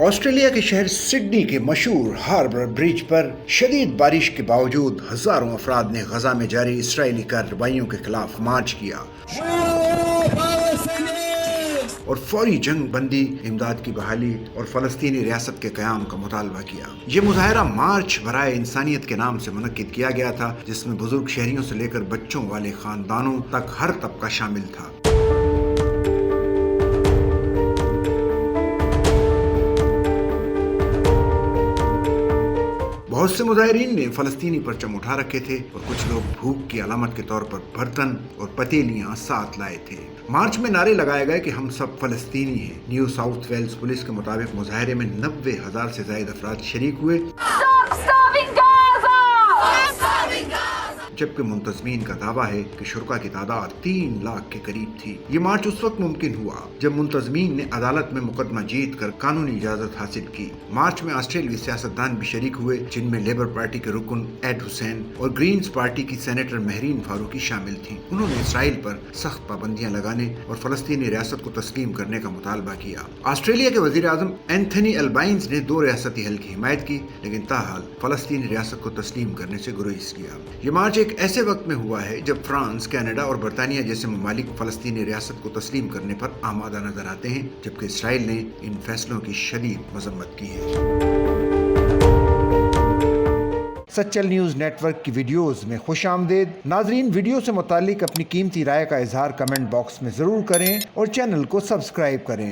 Australia کے شہر Sydney کے مشہور ہاربر برج پر شدید بارش کے باوجود ہزاروں افراد نے غزہ میں جاری اسرائیلی کارروائیوں کے خلاف مارچ کیا اور فوری جنگ بندی، امداد کی بحالی اور فلسطینی ریاست کے قیام کا مطالبہ کیا۔ یہ مظاہرہ مارچ برائے انسانیت کے نام سے منعقد کیا گیا تھا، جس میں بزرگ شہریوں سے لے کر بچوں والے خاندانوں تک ہر طبقہ شامل تھا۔ بہت سے مظاہرین نے فلسطینی پرچم اٹھا رکھے تھے اور کچھ لوگ بھوک کی علامت کے طور پر برتن اور پتیلیاں ساتھ لائے تھے۔ مارچ میں نعرے لگائے گئے کہ ہم سب فلسطینی ہیں۔ نیو ساؤتھ ویلز پولیس کے مطابق مظاہرے میں 90,000 سے زائد افراد شریک ہوئے، جبکہ منتظمین کا دعویٰ ہے کہ شرکاء کی تعداد 3 لاکھ کے قریب تھی۔ یہ مارچ اس وقت ممکن ہوا جب منتظمین نے عدالت میں مقدمہ جیت کر قانونی اجازت حاصل کی۔ مارچ میں آسٹریلوی سیاستدان بھی شریک ہوئے، جن میں لیبر پارٹی کے رکن ایڈ حسین اور گرینز پارٹی کی سینیٹر مہرین فاروقی شامل تھیں۔ انہوں نے اسرائیل پر سخت پابندیاں لگانے اور فلسطینی ریاست کو تسلیم کرنے کا مطالبہ کیا۔ آسٹریلیا کے وزیر اعظم اینتھونی البائنز نے 2 ریاستی حل کی حمایت کی، لیکن تاحال فلسطینی ریاست کو تسلیم کرنے سے گریز کیا۔ یہ مارچ ایک ایسے وقت میں ہوا ہے جب فرانس، کینیڈا اور برطانیہ جیسے ممالک فلسطینی ریاست کو تسلیم کرنے پر آمادہ نظر آتے ہیں، جبکہ اسرائیل نے ان فیصلوں کی شدید مذمت کی ہے۔ سچل نیوز نیٹ ورک کی ویڈیوز میں خوش آمدید۔ ناظرین، ویڈیو سے متعلق اپنی قیمتی رائے کا اظہار کمنٹ باکس میں ضرور کریں اور چینل کو سبسکرائب کریں۔